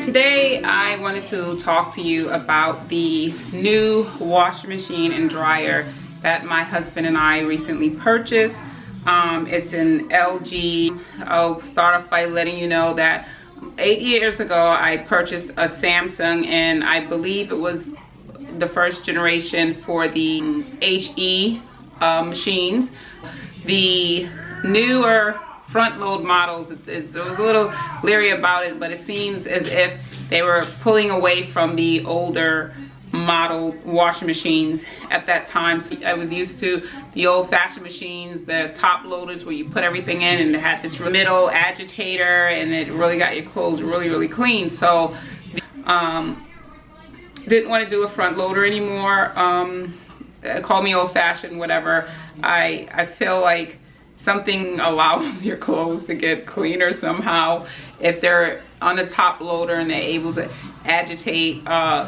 Today I wanted to talk to you about the new washing machine and dryer that my husband and I recently purchased. It's an LG. I'll start off by letting you know that 8 years ago I purchased a Samsung, and I believe it was the first generation for the HE machines. The newer front load models, I was a little leery about it, but it seems as if they were pulling away from the older model washing machines at that time. So I was used to the old-fashioned machines, the top loaders where you put everything in and it had this middle agitator and it really got your clothes really clean. So didn't want to do a front loader anymore. Call me old-fashioned, whatever. I feel like something allows your clothes to get cleaner somehow if they're on the top loader and they're able to agitate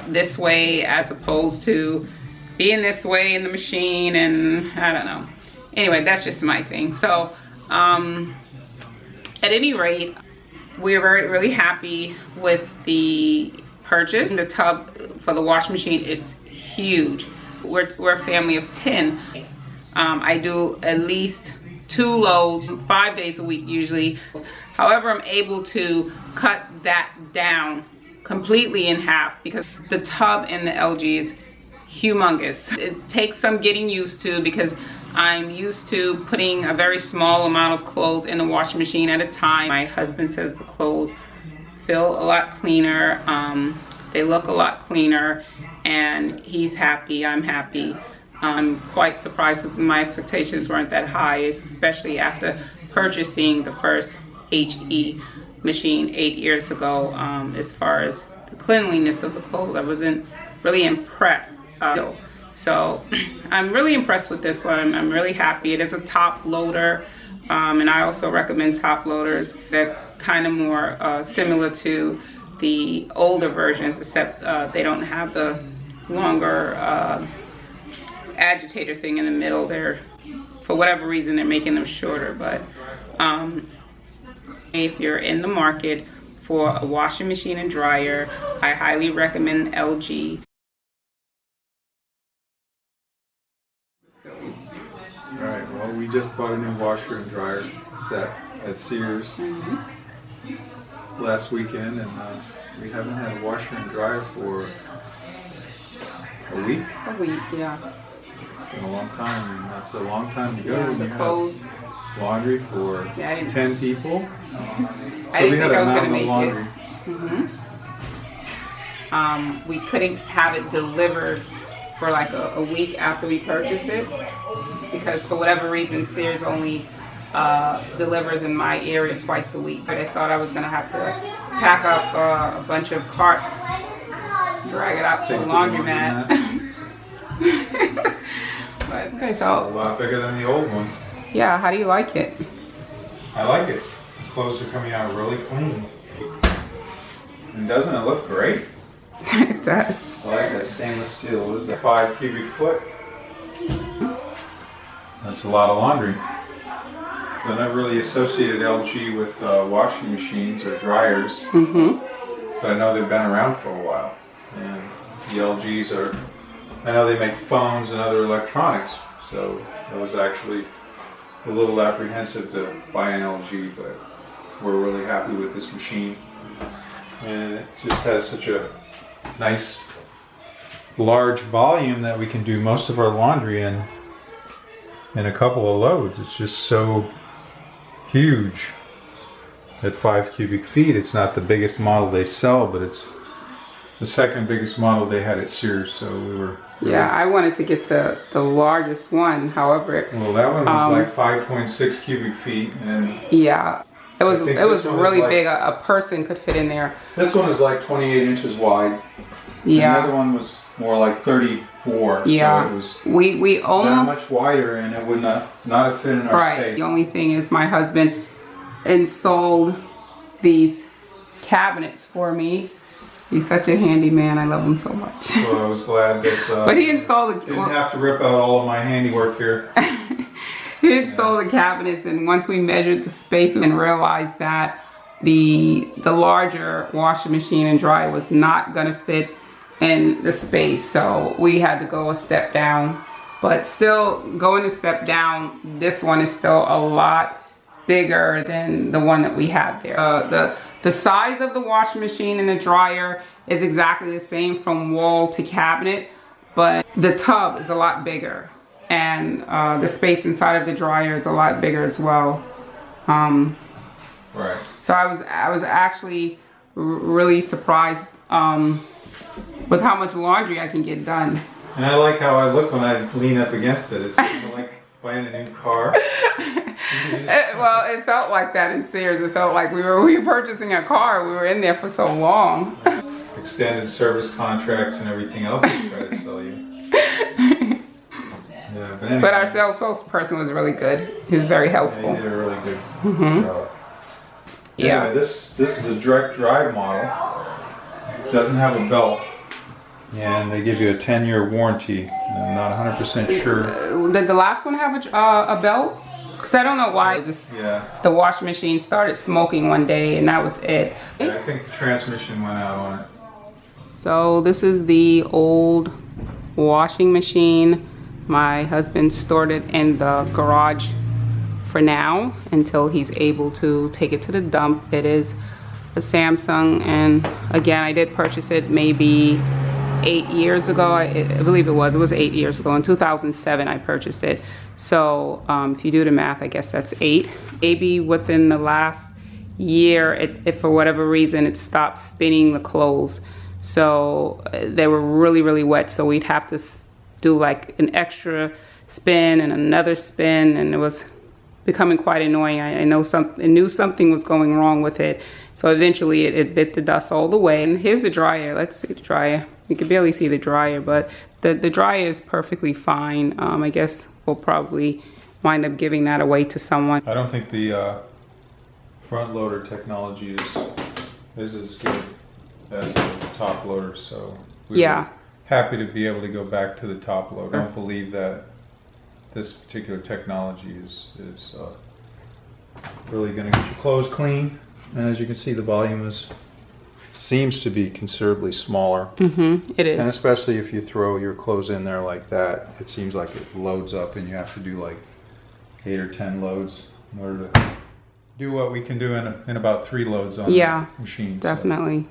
this way as opposed to being this way in the machine, and I don't know. Anyway, that's just my thing. So at any rate, we're really happy with the purchase. The tub for the washing machine, it's huge. We're a family of 10. I do at least 2 loads 5 days a week usually. However, I'm able to cut that down completely in half because the tub in the LG is humongous. It takes some getting used to because I'm used to putting a very small amount of clothes in the washing machine at a time. My husband says the clothes feel a lot cleaner, they look a lot cleaner, and he's happy, I'm happy. I'm quite surprised because my expectations weren't that high, especially after purchasing the first HE machine 8 years ago. As far as the cleanliness of the clothes, I wasn't really impressed. So I'm really impressed with this one. I'm really happy. It is a top loader, and I also recommend top loaders. They're kind of more similar to the older versions, except they don't have the longer agitator thing in the middle. They're, for whatever reason, they're making them shorter. But if you're in the market for a washing machine and dryer, I highly recommend LG. Alright, well, we just bought a new washer and dryer set at Sears last weekend, and we haven't had a washer and dryer for a week. A week, yeah. It's been a long time, and that's a long time to go when you clothes. have laundry for 10 people. I didn't think I was going to make it. We couldn't have it delivered for like a week after we purchased it because for whatever reason Sears only delivers in my area twice a week. But I thought I was going to have to pack up a bunch of carts, drag it out to the laundromat. But, okay, so a lot bigger than the old one. Yeah, how do you like it? I like it. The clothes are coming out really clean. And doesn't it look great? It does. I like that stainless steel. What is that, 5 cubic foot? That's a lot of laundry. I never really associated LG with washing machines or dryers. But I know they've been around for a while. And the LGs are, I know they make phones and other electronics. So I was actually a little apprehensive to buy an LG, but we're really happy with this machine. And it just has such a nice large volume that we can do most of our laundry in a couple of loads. It's just so huge at 5 cubic feet. It's not the biggest model they sell, but it's the second biggest model they had at Sears, so we were really, yeah, I wanted to get the largest one. However, well, that one was like 5.6 cubic feet, and yeah, it was really big. A person could fit in there. This one is like 28 inches wide. Yeah, and the other one was more like 34. Yeah, so it was we almost that much wider, and it would not have fit in our space. The only thing is, my husband installed these cabinets for me. He's such a handy man. I love him so much. So I was glad that but he installed didn't have to rip out all of my handiwork here. He installed the cabinets, and once we measured the space and realized that the larger washing machine and dryer was not gonna fit in the space, so we had to go a step down. But still, going a step down, this one is still a lot bigger than the one that we had there. The size of the washing machine and the dryer is exactly the same from wall to cabinet, but the tub is a lot bigger, and the space inside of the dryer is a lot bigger as well. Right. So I was actually really surprised with how much laundry I can get done. And I like how I look when I lean up against it. It's kind of like buying a new car. Well, it felt like that in Sears. It felt like we were purchasing a car. We were in there for so long. Extended service contracts and everything else they try to sell you. Yeah, but, anyway, But our salesperson was really good. He was very helpful. yeah, he did a really good job. Yeah. Anyway, this is a direct drive model. It doesn't have a belt. And they give you a 10-year warranty. I'm not 100% sure. Did the last one have a belt? Because I don't know why. Just the washing machine started smoking one day, and that was it. Yeah, I think the transmission went out on it. So this is the old washing machine. My husband stored it in the garage for now until he's able to take it to the dump. It is a Samsung, and again, I did purchase it maybe 8 years ago. I believe it was 8 years ago. In 2007 I purchased it. So if you do the math, I guess that's 8. Maybe within the last year, if for whatever reason it stopped spinning the clothes. So they were really, really wet, so we'd have to do like an extra spin and another spin, and it was becoming quite annoying. I knew something was going wrong with it. So eventually it bit the dust all the way. And here's the dryer. Let's see the dryer. You can barely see the dryer, but the dryer is perfectly fine. I guess we'll probably wind up giving that away to someone. I don't think the front loader technology is as good as the top loader, so we're happy to be able to go back to the top loader. I don't believe that this particular technology is really going to get your clothes clean. And as you can see, the volume seems to be considerably smaller. It is. And especially if you throw your clothes in there like that, it seems like it loads up and you have to do like 8 or 10 loads in order to do what we can do in about 3 loads on the machine. Definitely.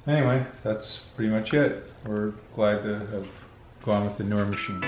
So, anyway, that's pretty much it. We're glad to have gone with the newer machine.